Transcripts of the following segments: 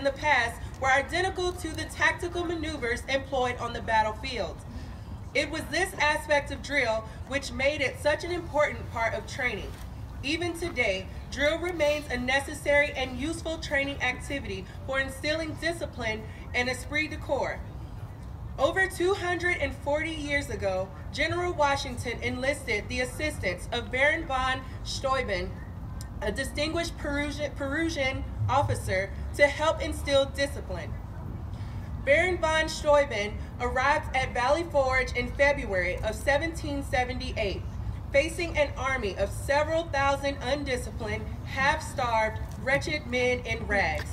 in the past were identical to the tactical maneuvers employed on the battlefield. It was this aspect of drill which made it such an important part of training. Even today, drill remains a necessary and useful training activity for instilling discipline and esprit de corps. Over 240 years ago, General Washington enlisted the assistance of Baron von Steuben, a distinguished Perusian officer, to help instill discipline. Baron von Steuben arrived at Valley Forge in February of 1778, facing an army of several thousand undisciplined, half-starved, wretched men in rags.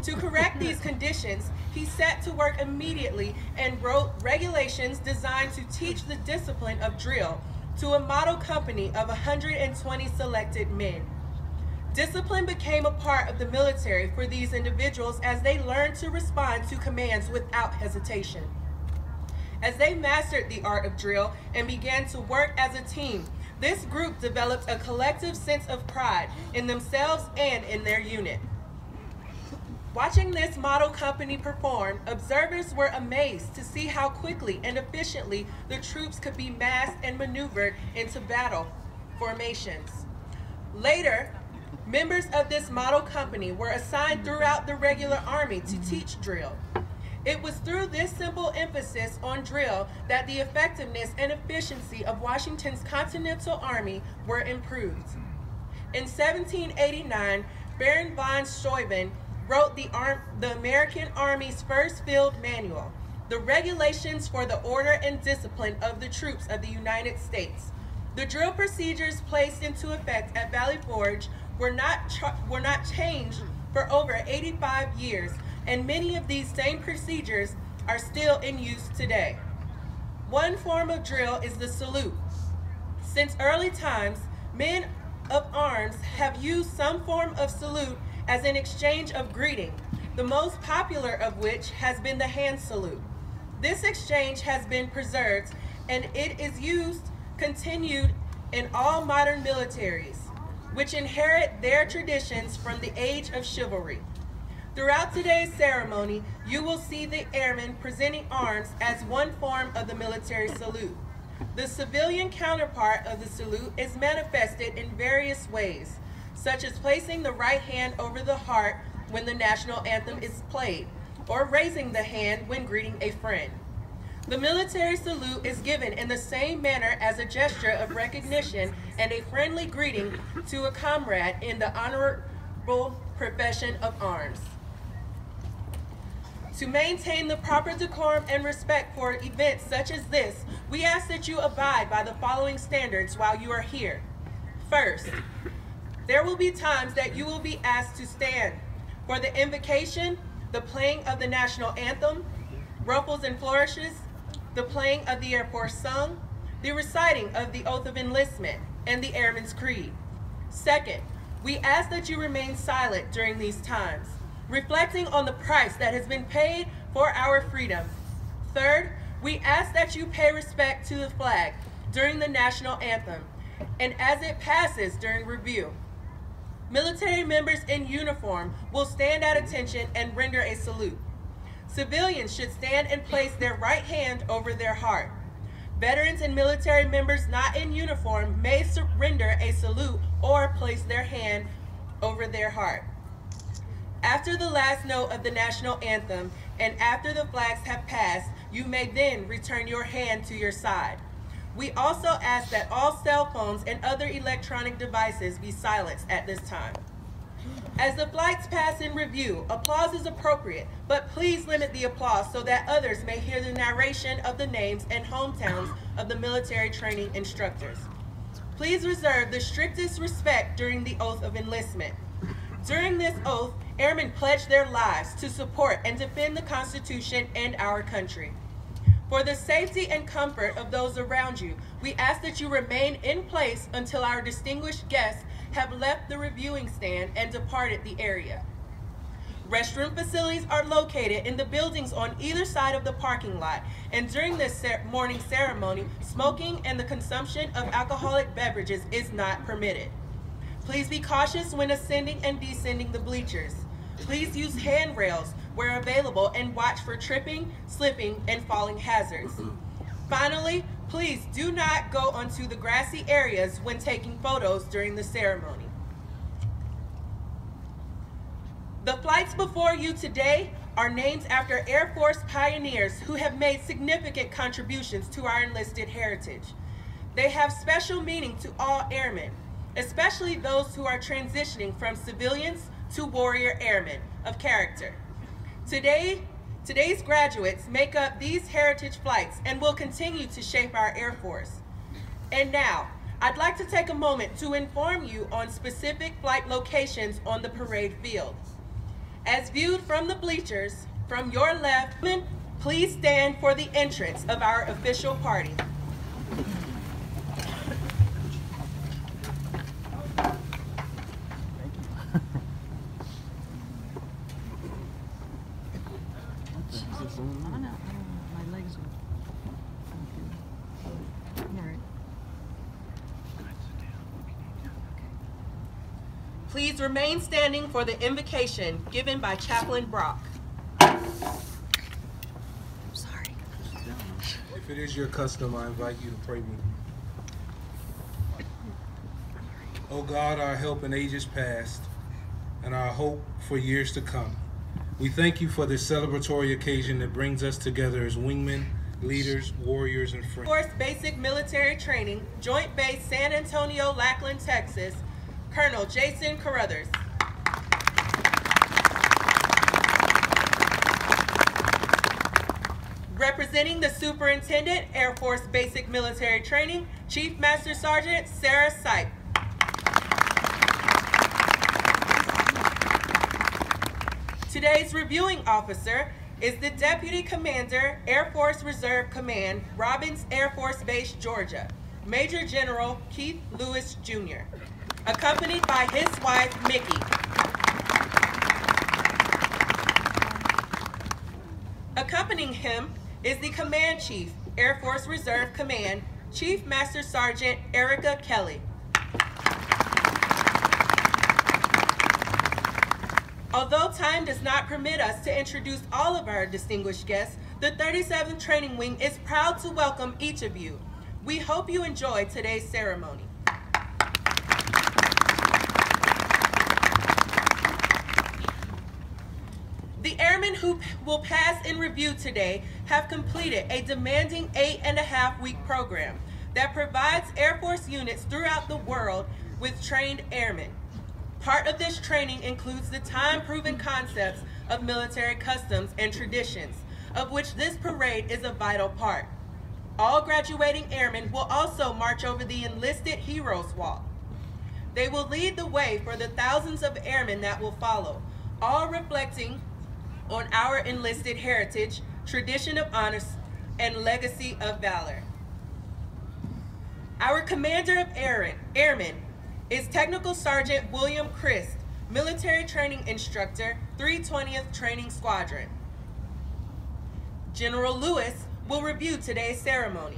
To correct these conditions, he set to work immediately and wrote regulations designed to teach the discipline of drill to a model company of 120 selected men. Discipline became a part of the military for these individuals as they learned to respond to commands without hesitation. As they mastered the art of drill and began to work as a team, this group developed a collective sense of pride in themselves and in their unit. Watching this model company perform, observers were amazed to see how quickly and efficiently the troops could be massed and maneuvered into battle formations. Later, members of this model company were assigned throughout the regular army to teach drill. It was through this simple emphasis on drill that the effectiveness and efficiency of Washington's Continental Army were improved. In 1789, Baron von Steuben wrote the American Army's first field manual, the regulations for the order and discipline of the troops of the United States. The drill procedures placed into effect at Valley Forge were not changed for over 85 years, and many of these same procedures are still in use today. One form of drill is the salute. Since early times, men of arms have used some form of salute as an exchange of greeting, the most popular of which has been the hand salute. This exchange has been preserved, and it is continued in all modern militaries, which inherit their traditions from the age of chivalry. Throughout today's ceremony, you will see the airmen presenting arms as one form of the military salute. The civilian counterpart of the salute is manifested in various ways, such as placing the right hand over the heart when the national anthem is played, or raising the hand when greeting a friend. The military salute is given in the same manner as a gesture of recognition and a friendly greeting to a comrade in the honorable profession of arms. To maintain the proper decorum and respect for events such as this, we ask that you abide by the following standards while you are here. First, there will be times that you will be asked to stand for the invocation, the playing of the national anthem, ruffles and flourishes, the playing of the Air Force song, the reciting of the Oath of Enlistment, and the Airman's Creed. Second, we ask that you remain silent during these times, reflecting on the price that has been paid for our freedom. Third, we ask that you pay respect to the flag during the national anthem and as it passes during review. Military members in uniform will stand at attention and render a salute. Civilians should stand and place their right hand over their heart. Veterans and military members not in uniform may render a salute or place their hand over their heart. After the last note of the national anthem and after the flags have passed, you may then return your hand to your side. We also ask that all cell phones and other electronic devices be silenced at this time. As the flags pass in review, applause is appropriate, but please limit the applause so that others may hear the narration of the names and hometowns of the military training instructors. Please reserve the strictest respect during the oath of enlistment. During this oath, airmen pledge their lives to support and defend the Constitution and our country. For the safety and comfort of those around you, we ask that you remain in place until our distinguished guests have left the reviewing stand and departed the area. Restroom facilities are located in the buildings on either side of the parking lot, and during this morning ceremony, smoking and the consumption of alcoholic beverages is not permitted. Please be cautious when ascending and descending the bleachers. Please use handrails where available and watch for tripping, slipping, and falling hazards. Finally, please do not go onto the grassy areas when taking photos during the ceremony. The flights before you today are named after Air Force pioneers who have made significant contributions to our enlisted heritage. They have special meaning to all airmen, especially those who are transitioning from civilians to warrior airmen of character. Today's graduates make up these heritage flights and will continue to shape our Air Force. And now, I'd like to take a moment to inform you on specific flight locations on the parade field. As viewed from the bleachers, from your left, please stand for the entrance of our official party. My legs are all right. Please remain standing for the invocation given by Chaplain Brock. Sorry. If it is your custom, I invite you to pray with me. O God, our help in ages past and our hope for years to come, we thank you for this celebratory occasion that brings us together as wingmen, leaders, warriors, and friends. Air Force Basic Military Training, Joint Base San Antonio, Lackland, Texas, Colonel Jason Carruthers. Representing the Superintendent, Air Force Basic Military Training, Chief Master Sergeant Sarah Sipe. Today's reviewing officer is the Deputy Commander, Air Force Reserve Command, Robbins Air Force Base, Georgia, Major General Keith Lewis, Jr., accompanied by his wife, Mickey. Accompanying him is the Command Chief, Air Force Reserve Command, Chief Master Sergeant Erica Kelly. Although time does not permit us to introduce all of our distinguished guests, the 37th Training Wing is proud to welcome each of you. We hope you enjoy today's ceremony. The airmen who will pass in review today have completed a demanding 8.5-week program that provides Air Force units throughout the world with trained airmen. Part of this training includes the time-proven concepts of military customs and traditions, of which this parade is a vital part. All graduating airmen will also march over the enlisted Heroes Walk. They will lead the way for the thousands of airmen that will follow, all reflecting on our enlisted heritage, tradition of honor, and legacy of valor. Our Commander of Airmen is Technical Sergeant William Christ, Military Training Instructor, 320th Training Squadron. General Lewis will review today's ceremony.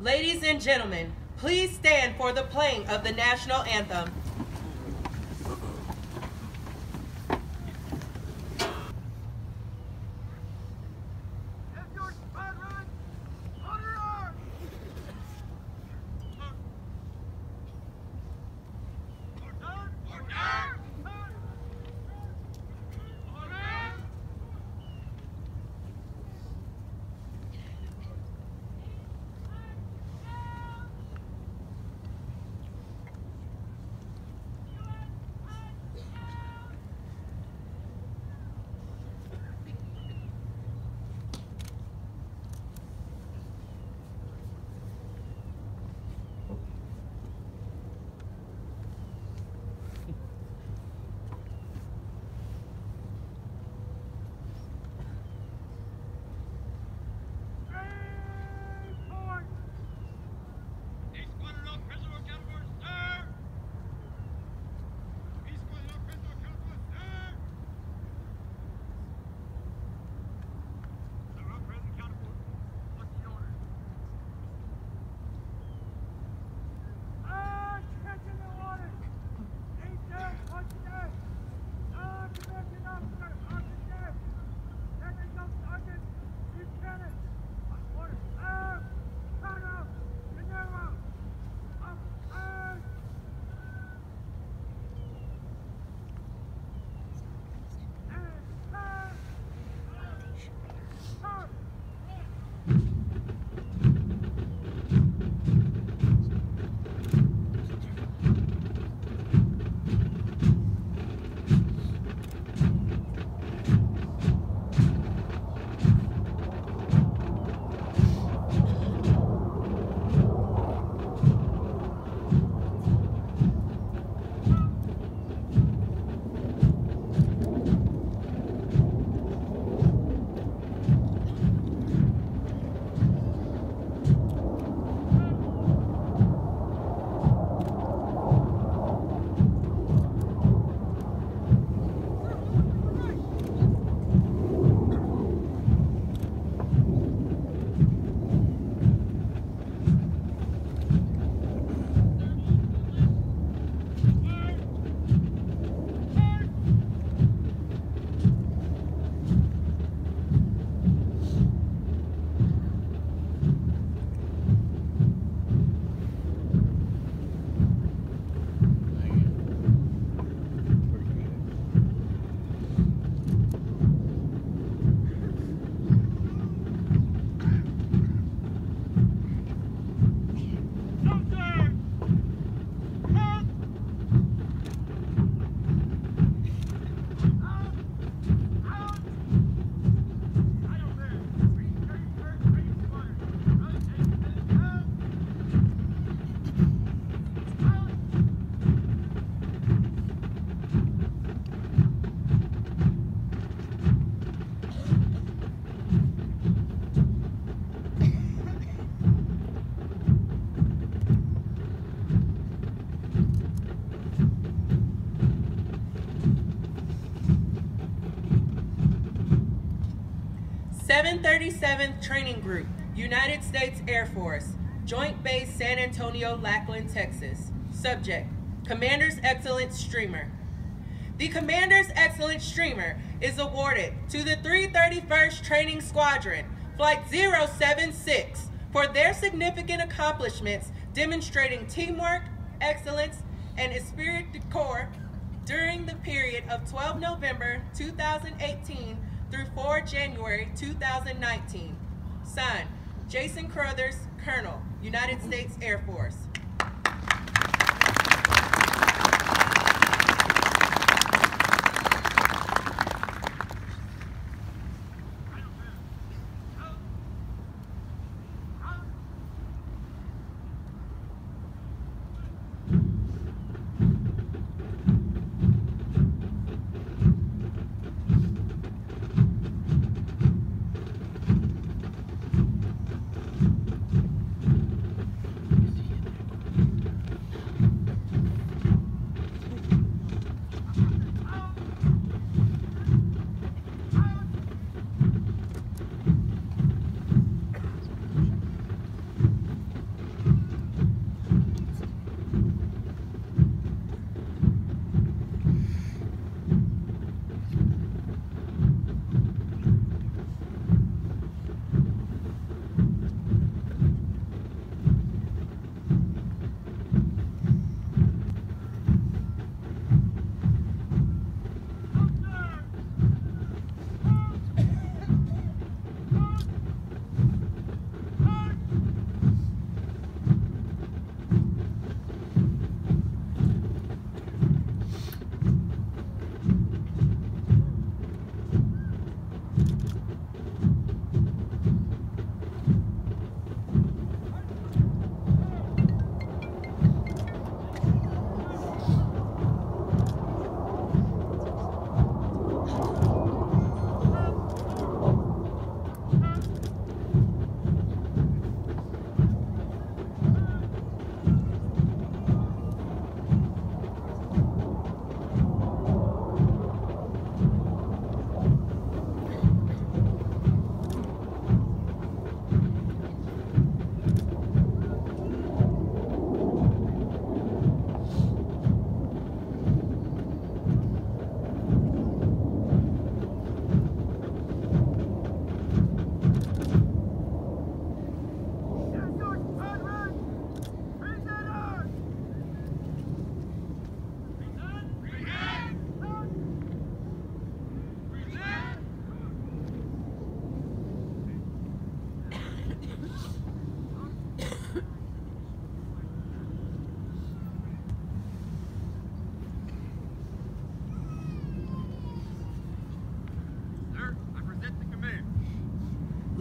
Ladies and gentlemen, please stand for the playing of the national anthem. (737th Training Group, United States Air Force, Joint Base San Antonio, Lackland, Texas. Subject, Commander's Excellence Streamer. The Commander's Excellence Streamer is awarded to the 331st Training Squadron, Flight 076, for their significant accomplishments demonstrating teamwork, excellence, and esprit de corps during the period of 12 November 2018 through 4 January 2019. Signed, Jason Crothers, Colonel, United States Air Force.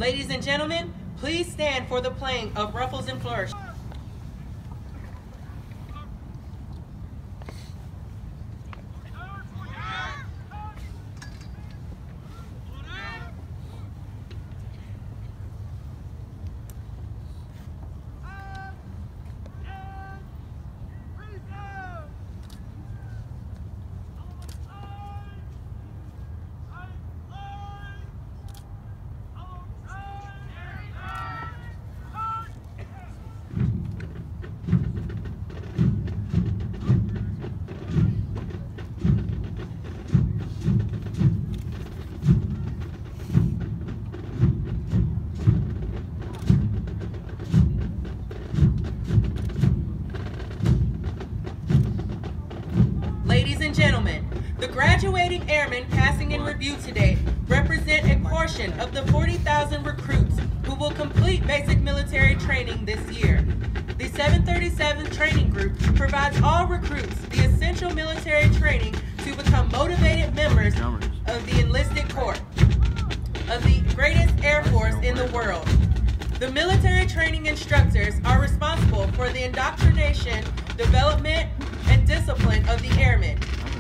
Ladies and gentlemen, please stand for the playing of Ruffles and Flourishes. Ladies and gentlemen, the graduating airmen passing in review today represent a portion of the 40,000 recruits who will complete basic military training this year. The 737 Training Group provides all recruits the essential military training to become motivated members of the enlisted corps of the greatest Air Force in the world. The military training instructors are responsible for the indoctrination, development, and discipline of the airmen.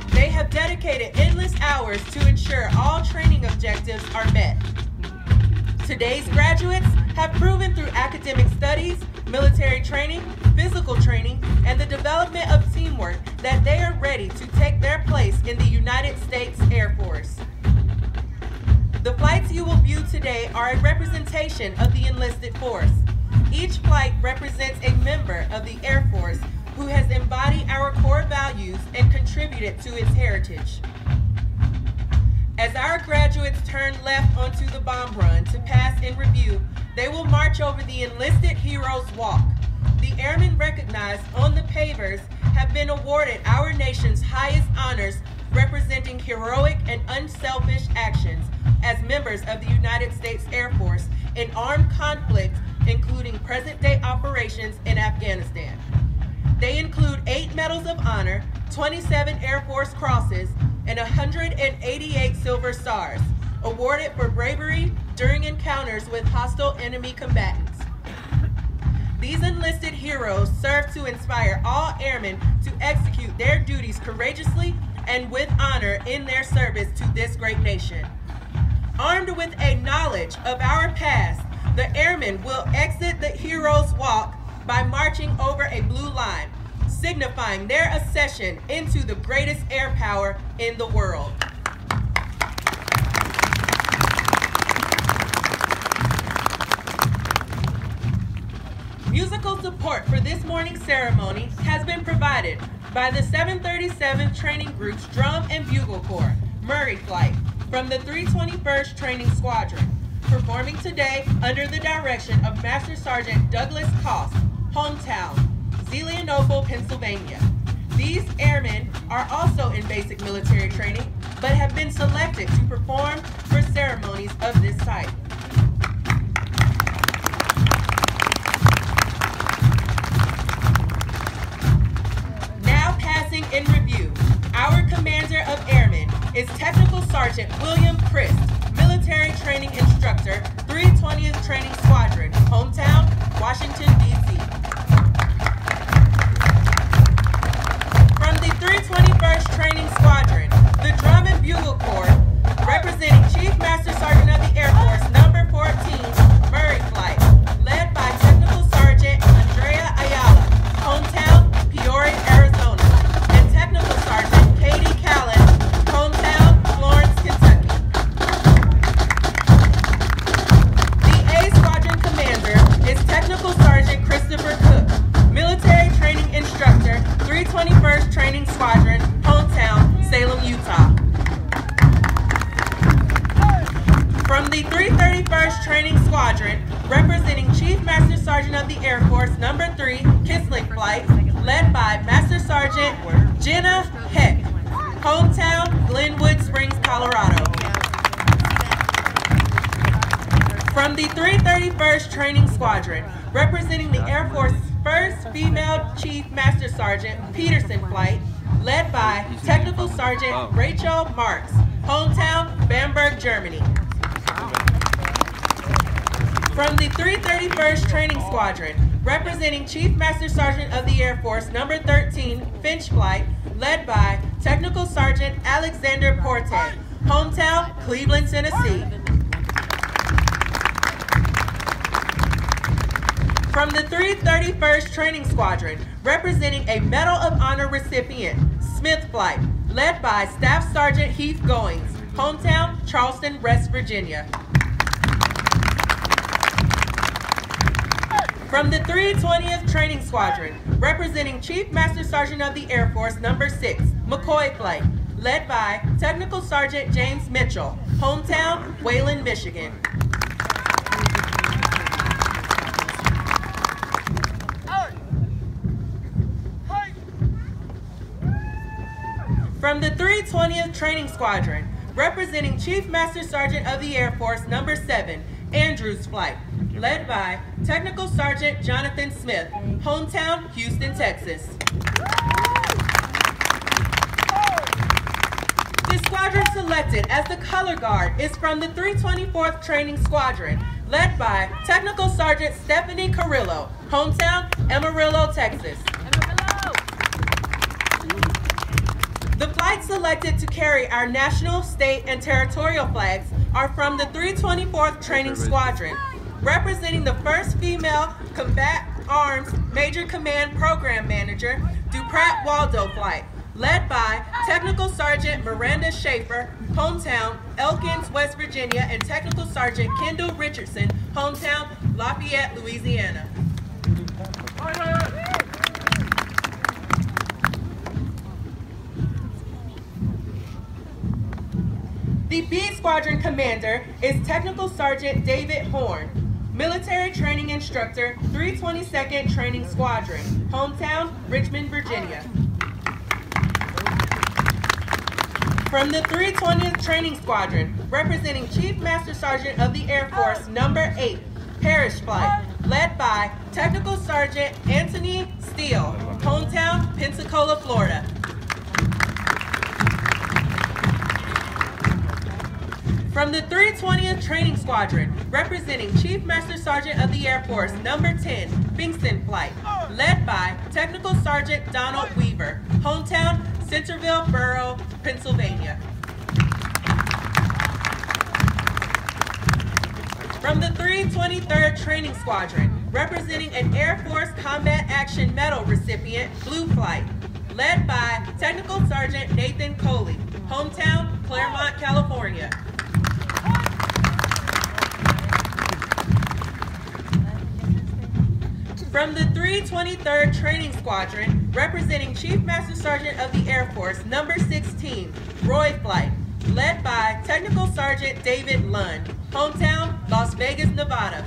They have dedicated endless hours to ensure all training objectives are met. Today's graduates have proven through academic studies, military training, physical training, and the development of teamwork that they are ready to take their place in the United States Air Force. The flights you will view today are a representation of the enlisted force. Each flight represents a member of the Air Force who has embodied our core values and contributed to its heritage. As our graduates turn left onto the bomb run to pass in review, they will march over the Enlisted Heroes Walk. The airmen recognized on the pavers have been awarded our nation's highest honors, representing heroic and unselfish actions as members of the United States Air Force in armed conflict, including present-day operations in Afghanistan. They include 8 Medals of Honor, 27 Air Force Crosses, and 188 Silver Stars, awarded for bravery during encounters with hostile enemy combatants. These enlisted heroes serve to inspire all airmen to execute their duties courageously and with honor in their service to this great nation. Armed with a knowledge of our past, the airmen will exit the Heroes Walk by marching over a blue line, signifying their accession into the greatest air power in the world. Musical support for this morning's ceremony has been provided by the 737 Training Group's Drum and Bugle Corps, Murray Flight, from the 321st Training Squadron, performing today under the direction of Master Sergeant Douglas Koss, hometown, Zelienople, Pennsylvania. These airmen are also in basic military training, but have been selected to perform for ceremonies of this type. Now passing in review, our Commander of Airmen is Technical Sergeant William Christ, military training instructor, 320th Training Squadron, hometown, Washington, D.C. From the 321st Training Squadron, the Drum and Bugle Corps, representing Chief Master Sergeant of the Air Force, number 14, Murray Flight, led by Technical Sergeant Andrea Ayala, hometown, Peoria, Arizona, and Technical Sergeant Katie Callan, hometown, Florence, Kentucky. The A Squadron Commander is Technical Sergeant Christopher Cook, military training instructor, 321st Training Squadron, hometown, Salem, Utah. From the 331st Training Squadron, representing Chief Master Sergeant of the Air Force, number 3, Kisling Flight, led by Master Sergeant Jenna Heck, hometown, Glenwood Springs, Colorado. From the 331st Training Squadron, representing the Air Force's first female Chief Master Sergeant, Peterson Flight, led by Technical Sergeant Rachel Marks, hometown, Bamberg, Germany. From the 331st Training Squadron, representing Chief Master Sergeant of the Air Force, number 13, Finch Flight, led by Technical Sergeant Alexander Porte, hometown, Cleveland, Tennessee. From the 331st Training Squadron, representing a Medal of Honor recipient, Smith Flight, led by Staff Sergeant Heath Goings, hometown, Charleston, West Virginia. From the 320th Training Squadron, representing Chief Master Sergeant of the Air Force, number 6, McCoy Flight, led by Technical Sergeant James Mitchell, hometown, Wayland, Michigan. From the 320th Training Squadron, representing Chief Master Sergeant of the Air Force, number 7, Andrews Flight, led by Technical Sergeant Jonathan Smith, hometown, Houston, Texas. The squadron selected as the color guard is from the 324th Training Squadron, led by Technical Sergeant Stephanie Carrillo, hometown, Amarillo, Texas. The flights selected to carry our national, state, and territorial flags are from the 324th Training Squadron, representing the first female Combat Arms Major Command Program Manager, Duprat Waldo Flight, led by Technical Sergeant Miranda Schaefer, hometown, Elkins, West Virginia, and Technical Sergeant Kendall Richardson, hometown, Lafayette, Louisiana. The B Squadron Commander is Technical Sergeant David Horn, Military Training Instructor, 322nd Training Squadron, hometown, Richmond, Virginia. From the 320th Training Squadron, representing Chief Master Sergeant of the Air Force, number 8, Parrish Flight, led by Technical Sergeant Anthony Steele, hometown, Pensacola, Florida. From the 320th Training Squadron, representing Chief Master Sergeant of the Air Force, number 10, Bingston Flight, led by Technical Sergeant Donald Weaver, hometown, Centerville Borough, Pennsylvania. From the 323rd Training Squadron, representing an Air Force Combat Action Medal recipient, Blue Flight, led by Technical Sergeant Nathan Coley, hometown, Claremont, California. From the 323rd Training Squadron, representing Chief Master Sergeant of the Air Force, number 16, Roy Flight, led by Technical Sergeant David Lund, hometown, Las Vegas, Nevada.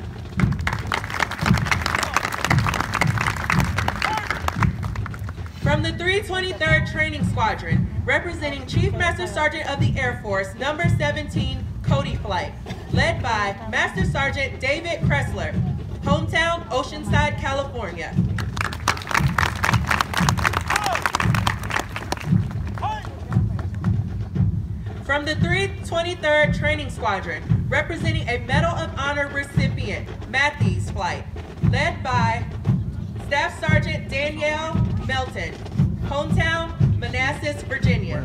From the 323rd Training Squadron, representing Chief Master Sergeant of the Air Force, number 17, Cody Flight, led by Master Sergeant David Kressler, hometown, Oceanside, California. From the 323rd Training Squadron, representing a Medal of Honor recipient, Matthews Flight, led by Staff Sergeant Danielle Melton, hometown, Manassas, Virginia.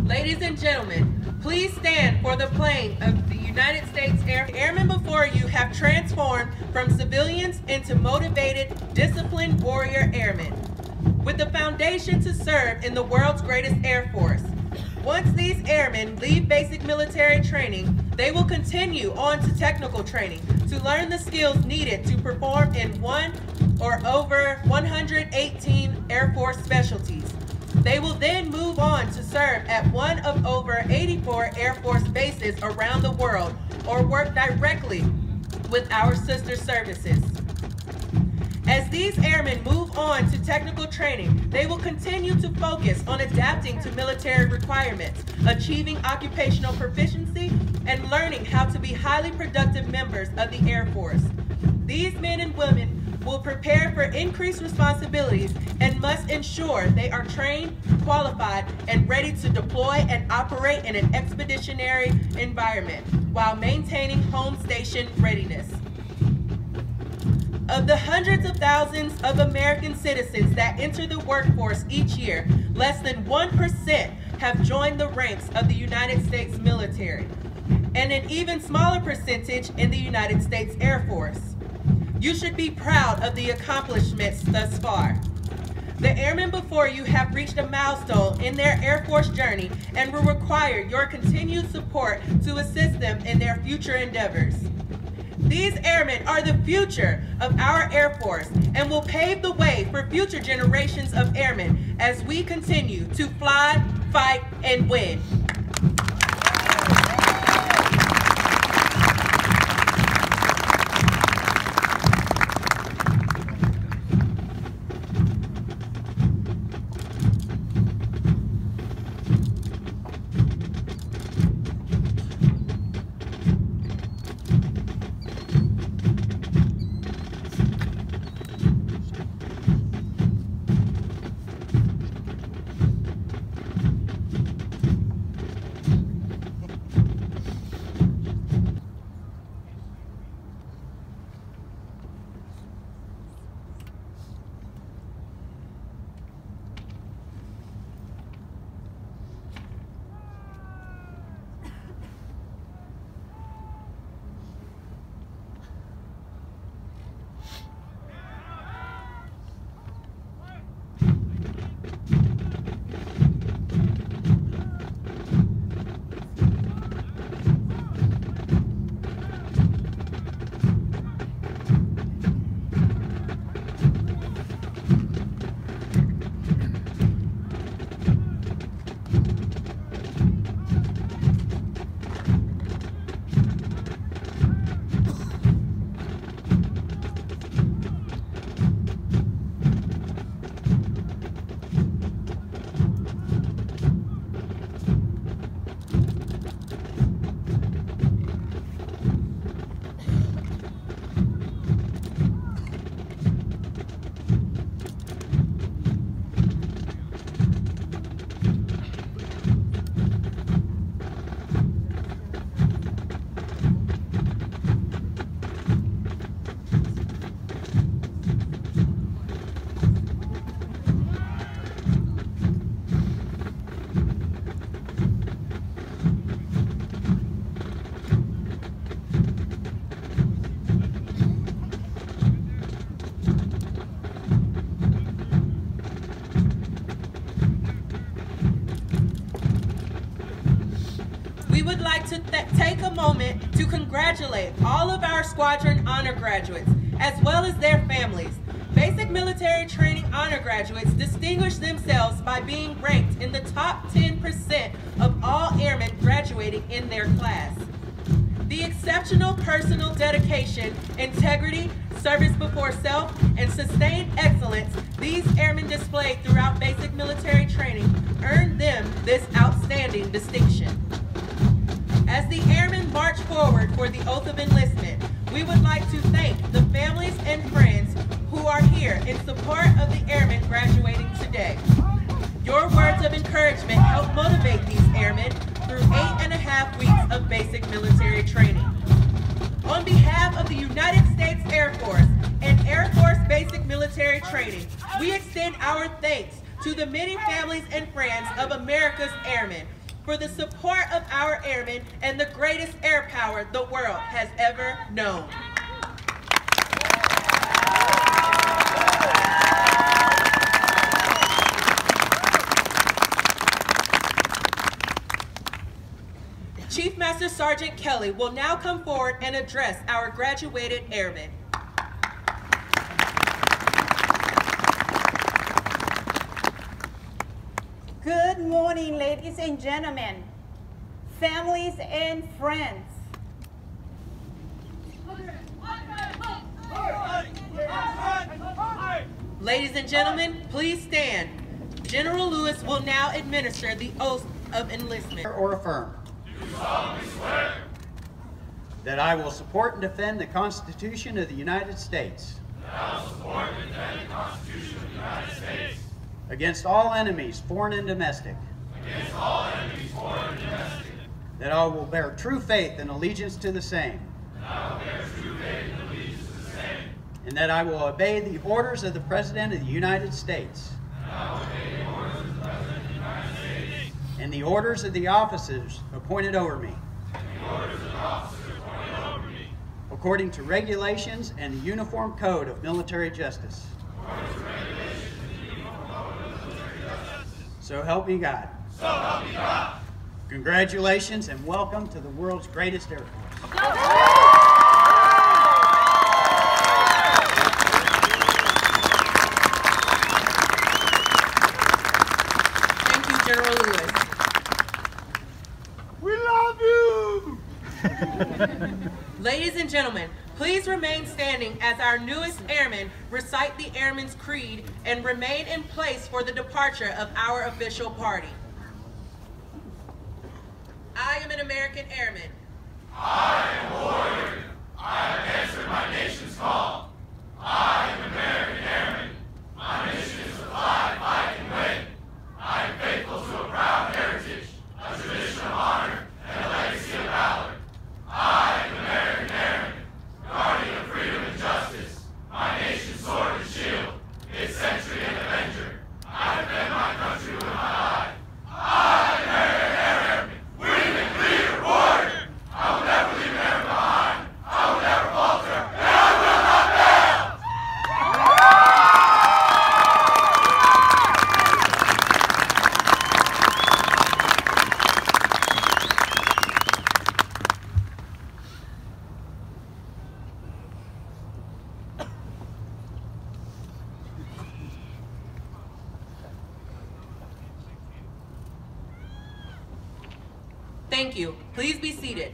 Ladies and gentlemen, please stand for the plane of the United States Air. The airmen before you have transformed from civilians into motivated, disciplined warrior airmen, with the foundation to serve in the world's greatest Air Force. Once these airmen leave basic military training, they will continue on to technical training to learn the skills needed to perform in one or over 118 Air Force specialties. They will then move on on to serve at one of over 84 Air Force bases around the world or work directly with our sister services. As these airmen move on to technical training, they will continue to focus on adapting to military requirements, achieving occupational proficiency, and learning how to be highly productive members of the Air Force. These men and women will prepare for increased responsibilities and must ensure they are trained, qualified, and ready to deploy and operate in an expeditionary environment while maintaining home station readiness. Of the hundreds of thousands of American citizens that enter the workforce each year, less than 1% have joined the ranks of the United States military, and an even smaller percentage in the United States Air Force. You should be proud of the accomplishments thus far. The airmen before you have reached a milestone in their Air Force journey and will require your continued support to assist them in their future endeavors. These airmen are the future of our Air Force and will pave the way for future generations of airmen as we continue to fly, fight, and win. Would like to take a moment to congratulate all of our squadron honor graduates, as well as their families. Basic military training honor graduates distinguish themselves by being ranked in the top 10% of all airmen graduating in their class. The exceptional personal dedication, integrity, service before self, and sustained excellence these airmen displayed throughout basic military training earned them this outstanding distinction. As the airmen march forward for the oath of enlistment, we would like to thank the families and friends who are here in support of the airmen graduating today. Your words of encouragement help motivate these airmen through 8.5 weeks of basic military training. On behalf of the United States Air Force and Air Force Basic Military Training, we extend our thanks to the many families and friends of America's airmen for the support of our airmen and the greatest air power the world has ever known. Chief Master Sergeant Kelly will now come forward and address our graduated airmen. Good morning. morning, ladies and gentlemen, families and friends. Ladies and gentlemen, please stand. General Lewis will now administer the oath of enlistment. Or affirm. Do solemnly swear That I will support and defend the Constitution of the United States. that I will support and defend the Constitution of the United States Against all enemies, foreign and domestic. against all enemies, foreign and domestic. That I will bear true faith and allegiance to the same. That I will bear true faith and allegiance to the same. And that I will obey the orders of the President of the United States. And I will obey the orders of the President of the United States And the orders of the officers appointed over me. and the orders of the officers appointed over me. According to regulations and the Uniform Code of Military Justice. According to regulations and the Uniform Code of Military Justice. So help me God. So help me God. Congratulations and welcome to the world's greatest Air Force. Thank you, General Lewis. We love you! Ladies and gentlemen, please remain standing as our newest airmen recite the Airman's Creed and remain in place for the departure of our official party. I am an American airman. I am a warrior. I have answered my nation's call. I am an American airman. My mission is to fly, fight, and win. I am faithful to a proud heritage, a tradition of honor, and a legacy of valor. I am an American airman, guardian of freedom and justice. My nation's sword and shield, its sentry and avenger. I defend my country with my eye. I am an American airman, wingman, leader, warrior. I will never leave an airman behind. I will never falter, and I will not fail. Thank you. Please be seated.